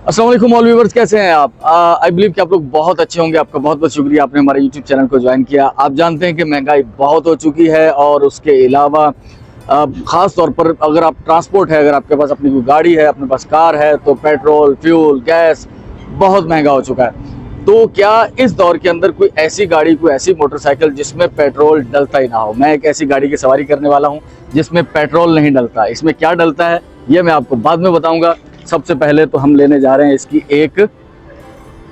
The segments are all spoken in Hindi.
अस्सलाम वालेकुम ऑल व्यूअर्स, कैसे हैं आप? आई बिलीव कि आप लोग बहुत अच्छे होंगे। आपका बहुत बहुत शुक्रिया, आपने हमारे यूट्यूब चैनल को ज्वाइन किया। आप जानते हैं कि महंगाई बहुत हो चुकी है और उसके अलावा ख़ास तौर पर अगर आप ट्रांसपोर्ट है, अगर आपके पास अपनी कोई गाड़ी है, अपने पास कार है, तो पेट्रोल, फ्यूल, गैस बहुत महंगा हो चुका है। तो क्या इस दौर के अंदर कोई ऐसी गाड़ी, कोई ऐसी मोटरसाइकिल जिसमें पेट्रोल डलता ही ना हो? मैं एक ऐसी गाड़ी की सवारी करने वाला हूँ जिसमें पेट्रोल नहीं डलता। इसमें क्या डलता है ये मैं आपको बाद में बताऊंगा। सबसे पहले तो हम लेने जा रहे हैं इसकी एक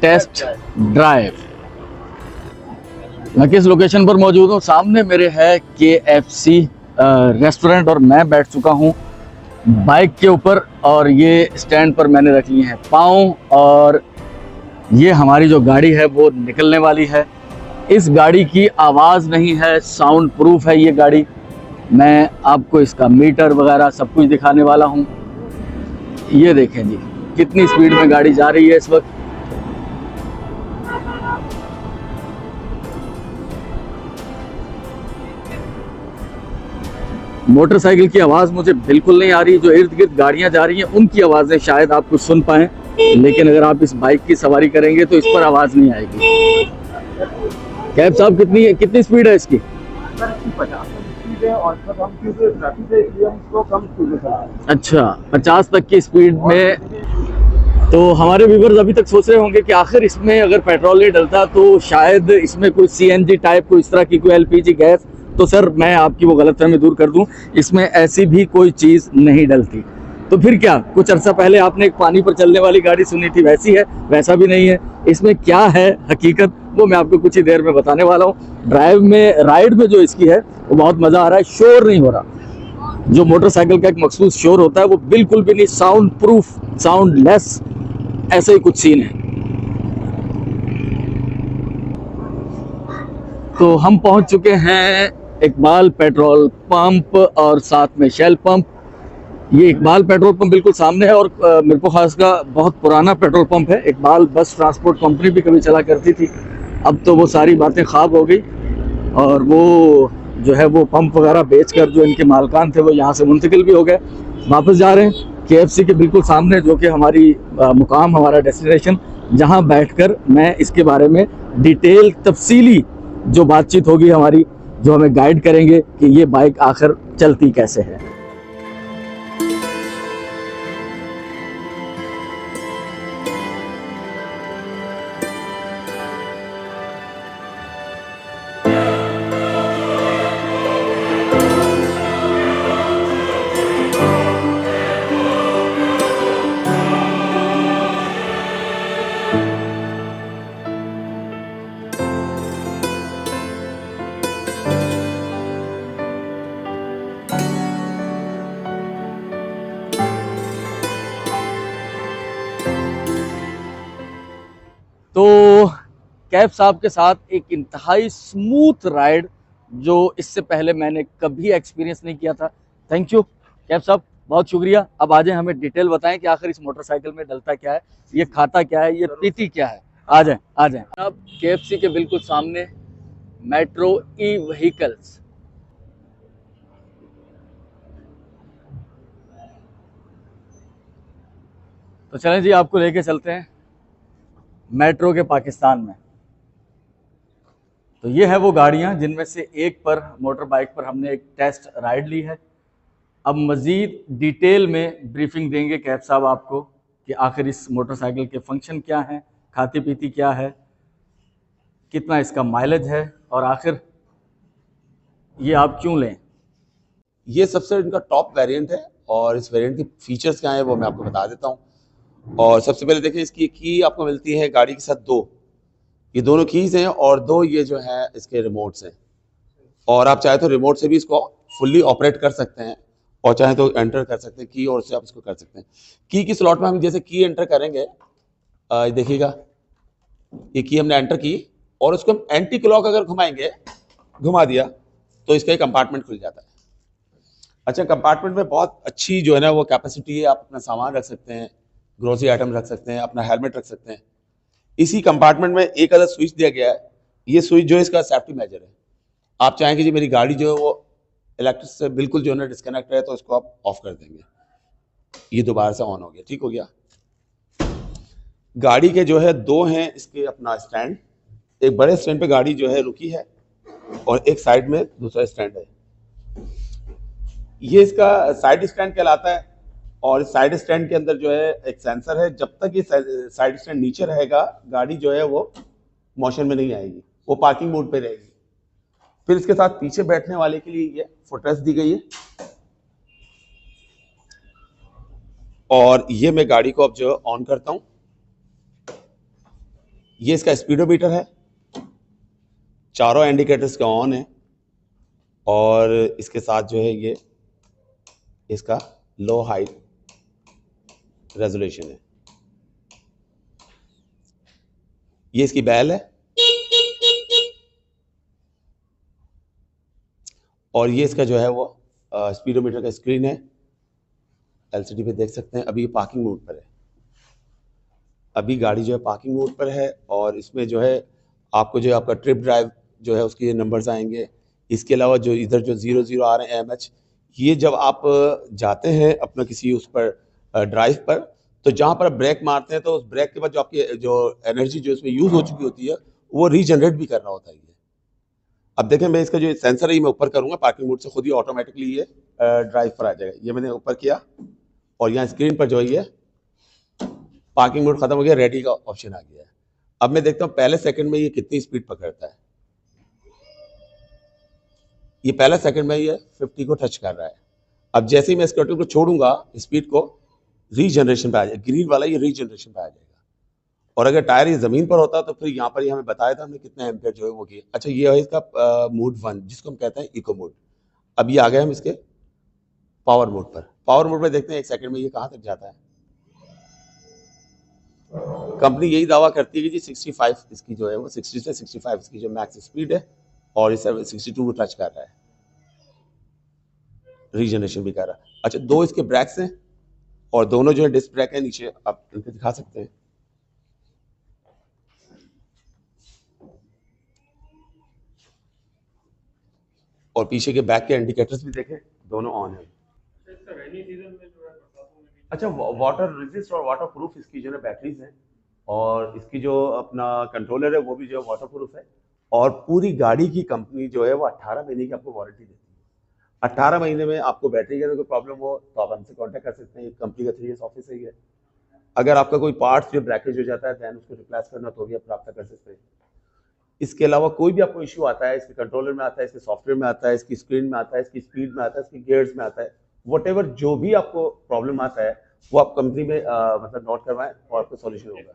टेस्ट ड्राइव। मैं किस लोकेशन पर मौजूद हूँ? सामने मेरे है KFC रेस्टोरेंट और मैं बैठ चुका हूँ बाइक के ऊपर और ये स्टैंड पर मैंने रख लिए हैं पाँव और ये हमारी जो गाड़ी है वो निकलने वाली है। इस गाड़ी की आवाज़ नहीं है, साउंड प्रूफ है ये गाड़ी। मैं आपको इसका मीटर वगैरह सब कुछ दिखाने वाला हूँ। ये देखें जी कितनी स्पीड में गाड़ी जा रही है इस वक्त। मोटरसाइकिल की आवाज़ मुझे बिल्कुल नहीं आ रही। जो इर्द गिर्द गाड़ियां जा रही हैं उनकी आवाज़ें शायद आप कुछ सुन पाएँ, लेकिन अगर आप इस बाइक की सवारी करेंगे तो इस पर आवाज़ नहीं आएगी। कैब साहब कितनी स्पीड है इसकी? 50 स्पीड है और सब हम क्योंकि ट्रैफिक है इसलिए हम इसको कम स्पीड में चला रहे हैं। अच्छा, 50 तक की स्पीड में। तो हमारे व्यूवर्स अभी तक सोच रहे होंगे कि आखिर इसमें अगर पेट्रोल नहीं डलता तो शायद इसमें कोई CNG टाइप, कोई इस तरह की कोई LPG गैस। तो सर मैं आपकी वो गलतफहमी दूर कर दूं, इसमें ऐसी भी कोई चीज़ नहीं डलती। तो फिर क्या, कुछ अर्सा पहले आपने एक पानी पर चलने वाली गाड़ी सुनी थी, वैसी है? वैसा भी नहीं है। इसमें क्या है हकीकत वो मैं आपको कुछ ही देर में बताने वाला हूँ। राइड में जो इसकी है वो बहुत मज़ा आ रहा है। शोर नहीं हो रहा। जो मोटरसाइकिल का एक मखसूस शोर होता है वो बिल्कुल भी नहीं। साउंड प्रूफ, साउंड लेस, ऐसे ही कुछ सीन है। तो हम पहुंच चुके हैं इकबाल पेट्रोल पंप और साथ में शेल पंप। ये इकबाल पेट्रोल पंप बिल्कुल सामने है और मेरे को खास का बहुत पुराना पेट्रोल पंप है। इकबाल बस ट्रांसपोर्ट कंपनी भी कभी चला करती थी, अब तो वो सारी बातें ख्वाब हो गई और वो जो है वो पंप वगैरह बेचकर जो इनके मालकान थे वो यहाँ से मुंतकिल भी हो गए, वापस जा रहे हैं। KFC के बिल्कुल सामने, जो कि हमारी मुकाम, हमारा डेस्टिनेशन, जहाँ बैठकर मैं इसके बारे में डिटेल तफसीली जो बातचीत होगी हमारी, जो हमें गाइड करेंगे कि ये बाइक आखिर चलती कैसे है। तो कैब साहब के साथ एक इंतहाई स्मूथ राइड जो इससे पहले मैंने कभी एक्सपीरियंस नहीं किया था। थैंक यू कैब साहब, बहुत शुक्रिया। अब आ जाए, हमें डिटेल बताएं कि आखिर इस मोटरसाइकिल में डलता क्या है, ये खाता क्या है, ये पीती क्या है। आ जाए आ जाए। अब KFC के बिल्कुल सामने मेट्रो ई व्हीकल्स। तो चलें जी, आपको लेके चलते हैं मेट्रो के पाकिस्तान में। तो ये है वो गाड़ियां जिनमें से एक पर, मोटर बाइक पर हमने एक टेस्ट राइड ली है। अब मज़ीद डिटेल में ब्रीफिंग देंगे कैब साहब आपको कि आखिर इस मोटरसाइकिल के फंक्शन क्या हैं, खाती पीती क्या है, कितना इसका माइलेज है और आखिर ये आप क्यों लें। ये सबसे इनका टॉप वेरिएंट है और इस वेरिएंट के फीचर्स क्या हैं वो मैं आपको बता देता हूँ। और सबसे पहले देखिए, इसकी की आपको मिलती है गाड़ी के साथ दो, ये दोनों कीज हैं और दो ये जो है इसके रिमोट्स हैं। और आप चाहे तो रिमोट से भी इसको फुल्ली ऑपरेट कर सकते हैं और चाहे तो एंटर कर सकते हैं की, और उससे आप इसको कर सकते हैं। की स्लॉट में हम जैसे की एंटर करेंगे, देखिएगा ये की हमने एंटर की और उसको हम एंटी क्लॉक अगर घुमाएंगे, घुमा दिया तो इसका एक कंपार्टमेंट खुल जाता है। अच्छा, कंपार्टमेंट में बहुत अच्छी जो है ना वो कैपेसिटी है, आप अपना सामान रख सकते हैं, ग्रोसरी आइटम रख सकते हैं, अपना हेलमेट रख सकते हैं। इसी कंपार्टमेंट में एक अलग स्विच दिया गया है, ये स्विच जो है इसका सेफ्टी मेजर है। आप चाहेंगे जी मेरी गाड़ी जो है वो इलेक्ट्रिक से बिल्कुल जो है ना डिस्कनेक्ट है, तो इसको आप ऑफ कर देंगे, ये दोबारा से ऑन हो गया, ठीक हो गया। गाड़ी के जो है दो हैं इसके अपना स्टैंड, एक बड़े स्टैंड पे गाड़ी जो है रुकी है और एक साइड में दूसरा स्टैंड है। ये इसका साइड स्टैंड कहलाता है और इस साइड स्टैंड के अंदर जो है एक सेंसर है। जब तक ये साइड स्टैंड नीचे रहेगा गाड़ी जो है वो मोशन में नहीं आएगी, वो पार्किंग मोड पे रहेगी। फिर इसके साथ पीछे बैठने वाले के लिए ये फुटरेस्ट दी गई है और ये मैं गाड़ी को अब जो ऑन करता हूं, ये इसका स्पीडोमीटर है, चारों इंडिकेटर्स का ऑन है और इसके साथ जो है ये इसका लो हाइट रेजोल्यूशन है। ये इसकी बैल है और ये इसका जो है वो स्पीडोमीटर का स्क्रीन है, एलसीडी पे देख सकते हैं। अभी ये पार्किंग मोड पर है, अभी गाड़ी जो है पार्किंग मोड पर है और इसमें जो है आपको जो है आपका ट्रिप ड्राइव जो है उसके नंबर्स आएंगे। इसके अलावा जो इधर जो 00 आ रहे हैं एमएच, ये जब आप जाते हैं अपना किसी उस पर ड्राइव पर, तो जहाँ पर ब्रेक मारते हैं तो उस ब्रेक के बाद जो आपकी जो एनर्जी जो इसमें यूज हो चुकी होती है वो रीजनरेट भी कर रहा होता है ये। अब देखें मैं इसका जो सेंसर है ये मैं ऊपर करूंगा, पार्किंग मोड से खुद ही ऑटोमेटिकली ये ड्राइव पर आ जाएगा। ये मैंने ऊपर किया और यहाँ स्क्रीन पर जो है ये पार्किंग मोड खत्म हो गया, रेडी का ऑप्शन आ गया है। अब मैं देखता हूँ पहले सेकंड में ये कितनी स्पीड पकड़ता है। ये पहले सेकंड में ये 50 को टच कर रहा है। अब जैसे ही मैं स्कर्टल को छोड़ूंगा स्पीड को रीजनरेशन पे आ जाएगा, ग्रीन वाला ये रीजनरेशन पे आ जाएगा। और अगर टायर ये जमीन पर होता तो फिर यहाँ पर ही हमें बताया था हमने कितने एम्पियर जो है वो किया। अच्छा ये है इसका मोड 1 जिसको हम कहते हैं इको मोड। अब ये आ गए हम इसके पावर मोड पर। पावर मोड में देखते हैं एक सेकंड में ये कहाँ तक जाता है। कंपनी यही दावा करती है कि जी 65 इसकी जो है वो 60 से 65 इसकी जो मैक्स स्पीड है और इस 62 को टच कर रहा है, रीजनरेशन भी कर रहा है। अच्छा दो इसके ब्रेक्स हैं और दोनों जो है डिस्क ब्रेक है नीचे, आप इनको दिखा सकते हैं। और पीछे के बैक के इंडिकेटर्स भी देखें, दोनों ऑन है। अच्छा वाटर रेजिस्ट और वाटर प्रूफ इसकी जो है बैटरीज हैं और इसकी जो अपना कंट्रोलर है वो भी जो है वाटर प्रूफ है और पूरी गाड़ी की कंपनी जो है वो 18 महीने की आपको वारंटी देती है। 18 महीने में आपको बैटरी के अंदर कोई प्रॉब्लम हो तो आप हमसे कांटेक्ट कर सकते हैं। कंपनी का 3S ऑफिस है ये। अगर आपका कोई पार्ट्स जो ब्रेकेज हो जाता है दैन उसको रिप्लेस करना तो भी आप प्राप्त कर सकते हैं। इसके अलावा कोई भी आपको इशू आता है, इसके कंट्रोलर में आता है, इसके सॉफ्टवेयर में आता है, इसकी स्क्रीन में आता है, इसकी स्पीड में आता है, इसकी गियर्स में आता है, व्हाटएवर जो भी आपको प्रॉब्लम आता है वो आप कंपनी में मतलब नोट करवाएं और आपको सॉल्यूशन होगा।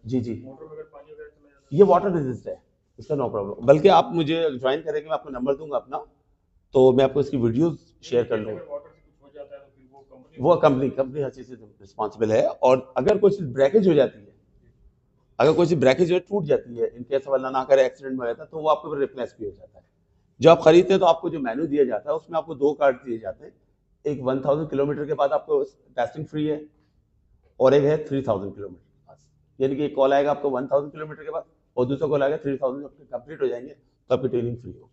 जी जी ये वाटर रेजिस्ट है, इसका नो प्रॉब्लम। बल्कि आप मुझे ज्वाइन करेंगे, मैं आपको नंबर दूंगा अपना, तो मैं आपको इसकी वीडियोस शेयर कर लूँगा। वो कंपनी हर चीज़ से रिस्पॉन्सिबल है। और अगर कोई चीज़ ब्रेकेज हो जाती है, अगर कोई चीज़ ब्रेकेज जो टूट जाती है, इनकेस अल्लाह ना करे एक्सीडेंट में रहता है तो वो आपको रिप्लेस भी हो जाता है। जो आप खरीदते हैं तो आपको जो मेन्यू दिया जाता है उसमें आपको 2 कार्ड दिए जाते हैं। एक 1000 किलोमीटर के बाद आपको टेस्टिंग फ्री है और एक है 3000 किलोमीटर के पास। यानी कि एक कॉल आएगा आपको 1000 किलोमीटर के बाद और दूसरा कॉल आएगा 3000 जब कंप्लीट हो जाएंगे तो आपकी ट्रेनिंग फ्री हो।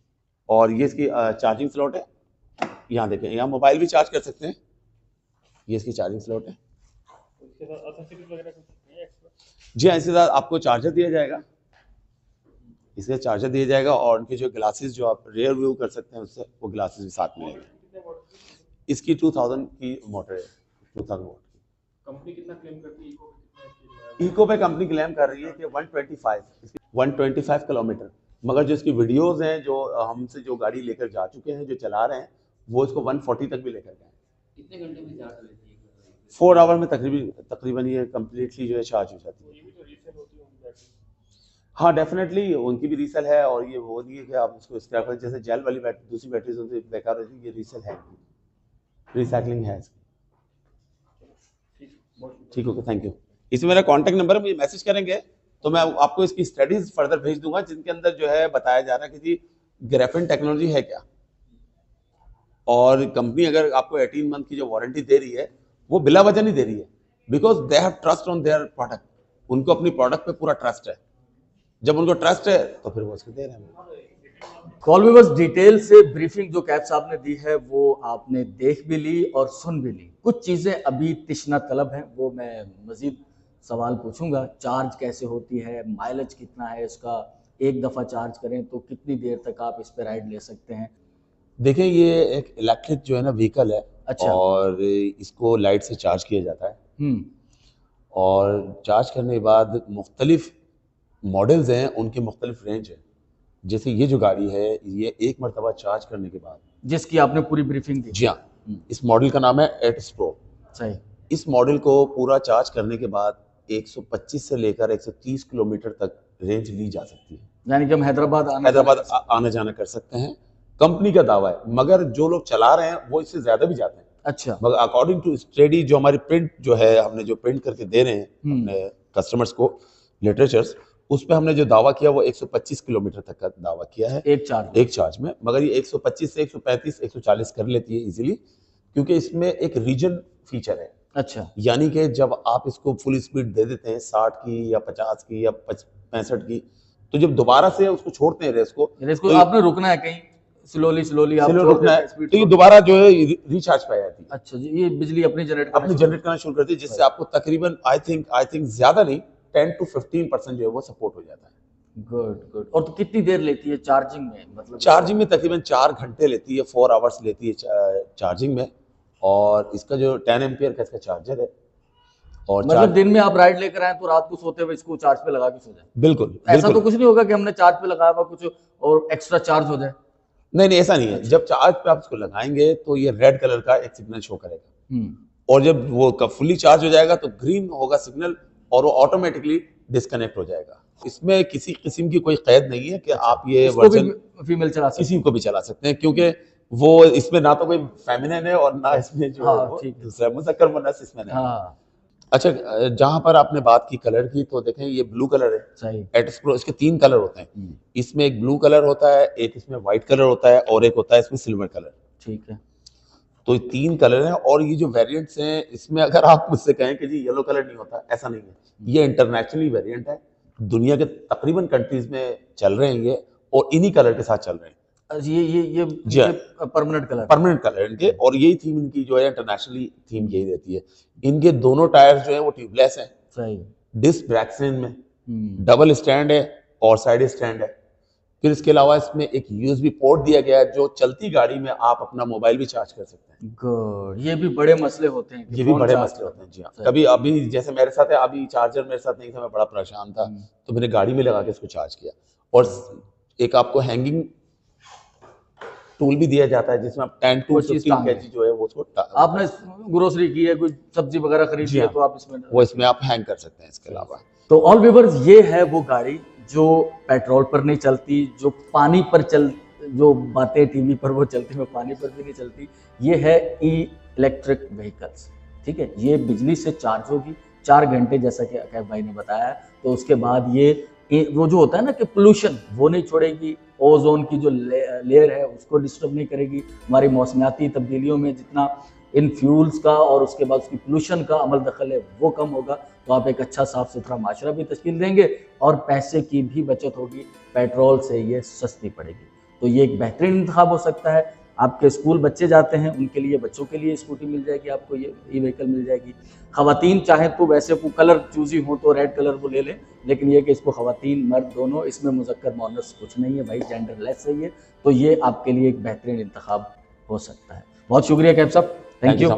और ये इसकी चार्जिंग स्लॉट है, यहाँ देखें, यहाँ मोबाइल भी चार्ज कर सकते हैं। ये इसकी चार्जिंग स्लॉट है। जी हाँ, इसके साथ आपको चार्जर दिया जाएगा, इसके चार्जर दिया जाएगा और उनके जो ग्लासेस जो आप रेयर व्यू कर सकते हैं उससे वो ग्लासेस भी साथ मिलेंगे। इसकी 2000 की मोटर है, 2000 वोल्ट की। कंपनी कितना क्लेम करती है इको पे? कंपनी क्लेम कर रही है कि 125 किलोमीटर, मगर जो इसकी वीडियोस हैं जो हमसे जो गाड़ी लेकर जा चुके हैं, जो चला रहे हैं, वो इसको 140 तक भी लेकर गए। कितने घंटे में चार्ज लेती है? 4 आवर में तकरीबन ये कम्प्लीटली जो है चार्ज हो जाती है। हाँ डेफिनेटली उनकी भी रीसेल है और ये वो नहीं है कि आप उसको स्क्रैप करें। जैसे जेल वाली बैटरी दूसरी बैटरीज उनसे बेकार होती है, ये रीसेल है, रिसाइकलिंग है इसकी। ठीक है, थैंक यू। इसमें मेरा कॉन्टैक्ट नंबर है, मुझे मैसेज करेंगे तो मैं आपको इसकी स्टडीज फर्दर भेज दूंगा जिनके अंदर जो है बताया जा रहा है कि जी ग्राफीन टेक्नोलॉजी है क्या। और कंपनी अगर आपको 18 मंथ की जो वारंटी दे रही है वो बिला वजह नहीं दे रही है, because they have trust on their product. उनको अपनी प्रोडक्ट पे पूरा ट्रस्ट है। जब उनको ट्रस्ट है तो फिर वो उसको दे रहे हैं। कॉल व्यूअर्स, डिटेल से ब्रीफिंग जो कैब साहब ने दी है वो आपने देख भी ली और सुन भी ली। कुछ चीज़ें अभी तिश्ना तलब हैं, वो मैं मज़ीद सवाल पूछूंगा। चार्ज कैसे होती है, माइलेज कितना है इसका, एक दफ़ा चार्ज करें तो कितनी देर तक आप इस पर राइड ले सकते हैं। देखें, ये एक इलेक्ट्रिक जो है ना व्हीकल है। अच्छा। और इसको लाइट से चार्ज किया जाता है और चार्ज करने के बाद मुख्तलिफ मॉडल्स हैं, उनकी मुख्तलिफ रेंज है। जैसे ये जो गाड़ी है, ये एक मरतबा चार्ज करने के बाद, जिसकी आपने पूरी ब्रीफिंग दी। जी हाँ, इस मॉडल का नाम है एटिस प्रो। सही। इस मॉडल को पूरा चार्ज करने के बाद 125 से लेकर 130 किलोमीटर तक रेंज ली जा सकती है। यानी कि हम हैदराबाद आना जाना कर सकते हैं। कंपनी का दावा है, मगर जो लोग चला रहे हैं वो इससे ज्यादा भी जाते हैं। अच्छा। मगर अकॉर्डिंग टू स्टडी, जो हमारी प्रिंट जो है, हमने जो प्रिंट करके दे रहे हैं अपने कस्टमर्स को लिटरेचर्स, उस पे हमने जो दावा किया वो 125 किलोमीटर तक का दावा किया है एक चार्ज में। मगर ये 125 से 135 140 कर लेती है इजीली, क्योंकि इसमें एक रीजन फीचर है। अच्छा। यानी कि जब आप इसको फुल स्पीड दे देते हैं 60 की या 50 की या 65 की, तो जब दोबारा से उसको छोड़ते हैं रेस को तो आपने रुकना है कहीं, स्लोली आप रुकना है, तो ये दोबारा जो है रिचार्ज पे आ जाती है। अच्छा जी, ये बिजली अपनी जनरेट करना शुरू करती है, जिससे आपको तकरीबन आई थिंक ज्यादा नहीं 10 to 15% जो है वो सपोर्ट हो जाता है। गुड। और तो कितनी देर लेती है चार्जिंग में? मतलब चार्जिंग में तकरीबन 4 घंटे लेती है, 4 आवर्स लेती है चार्जिंग में। और इसका जो 10 एम्पियर का इसका चार्जर है। और मतलब दिन में आप राइड लेकर आए तो रात को सोते हुए इसको चार्ज पे लगा के सो जाए? बिल्कुल। ऐसा तो कुछ नहीं होगा कि हमने चार्ज पे लगाया हुआ कुछ और एक्स्ट्रा चार्ज हो जाए? नहीं, ऐसा नहीं है। जब चार्ज पे आप इसको लगाएंगे तो ये रेड कलर का एक सिग्नल शो करेगा, और जब वो फुली चार्ज हो जाएगा तो ग्रीन होगा सिग्नल, और वो ऑटोमेटिकली डिस्कनेक्ट हो जाएगा। इसमें किसी किस्म की कोई कैद नहीं है कि आप ये वर्जन फीमेल चला सकते, किसी को भी चला सकते हैं, क्योंकि वो इसमें ना तो कोई फेमिनिन है और ना इसमें जो दूसरा मुज़क्कर मुअन्नस इसमें नहीं। अच्छा, जहां पर आपने बात की कलर की, तो देखें ये ब्लू कलर है। सही। एटिस प्रो, इसके 3 कलर होते हैं। इसमें एक ब्लू कलर होता है, एक इसमें व्हाइट कलर होता है, और एक होता है इसमें सिल्वर कलर। ठीक है। तो 3 कलर हैं। और ये जो वेरिएंट्स हैं, इसमें अगर आप मुझसे कहें कि जी येलो कलर नहीं होता, ऐसा नहीं है। ये इंटरनेशनली वेरिएंट है, दुनिया के तकरीबन कंट्रीज में चल रहे हैं ये, और इन्हीं कलर के साथ चल रहे हैं। ये परमानेंट कलर इनके, और यही थीम इनकी जो है इंटरनेशनली थीम यही रहती है। इनके दोनों टायर्स जो है वो ट्यूबलेस हैं। सही। डिस्क ब्रेक्स हैं इनमें, डबल स्टैंड है और साइड स्टैंड है। फिर इसके अलावा इसमें एक यूएसबी पोर्ट दिया गया है, जो चलती गाड़ी में आप अपना मोबाइल भी चार्ज कर सकते हैं। गुड। ये भी बड़े मसले होते हैं, जी हाँ। कभी अभी जैसे मेरे साथ है, अभी चार्जर मेरे साथ नहीं था, मैं बड़ा परेशान था, तो मैंने गाड़ी में लगा के इसको चार्ज किया। और एक आपको हैंगिंग टूल भी दिया जाता है, जिसमें आप 10 to 15 kg जो है वो उसको आपने ग्रोसरी की है, कोई सब्जी वगैरह खरीदी है, तो आप इसमें आप हैंग कर सकते हैं। इसके अलावा तो ऑल व्यूअर्स, ये है वो गाड़ी जो पेट्रोल पर नहीं चलती, जो पानी पर जो बातें टीवी पर वो चलती, वो पानी पर भी नहीं चलती। ये है इलेक्ट्रिक व्हीकल्स। ठीक है, ये बिजली से चार्ज होगी 4 घंटे, जैसा कि अकैब भाई ने बताया। तो उसके बाद ये वो जो होता है ना कि पोल्यूशन, वो नहीं छोड़ेगी, ओजोन की जो लेयर है उसको डिस्टर्ब नहीं करेगी। हमारी मौसमियाती तब्दीलियों में जितना इन फ्यूल्स का और उसके बाद उसकी पोल्यूशन का अमल दखल है वो कम होगा, तो आप एक अच्छा साफ सुथरा माशरा भी तश्कील देंगे और पैसे की भी बचत होगी। पेट्रोल से ये सस्ती पड़ेगी, तो ये एक बेहतरीन इंतखाब हो सकता है। आपके स्कूल बच्चे जाते हैं, उनके लिए, बच्चों के लिए स्कूटी मिल जाएगी, आपको ये व्हीकल मिल जाएगी। ख़वातीन चाहें तो वैसे वो कलर चूजी हो तो रेड कलर वो ले लें, लेकिन ये कि इसको ख़वातीन मर्द दोनों, इसमें मुज़क्कर मुअन्नस कुछ नहीं है भाई, जेंडरलेस है ये, तो ये आपके लिए एक बेहतरीन इंतखाब हो सकता है। बहुत शुक्रिया कैब साहब, थैंक यू।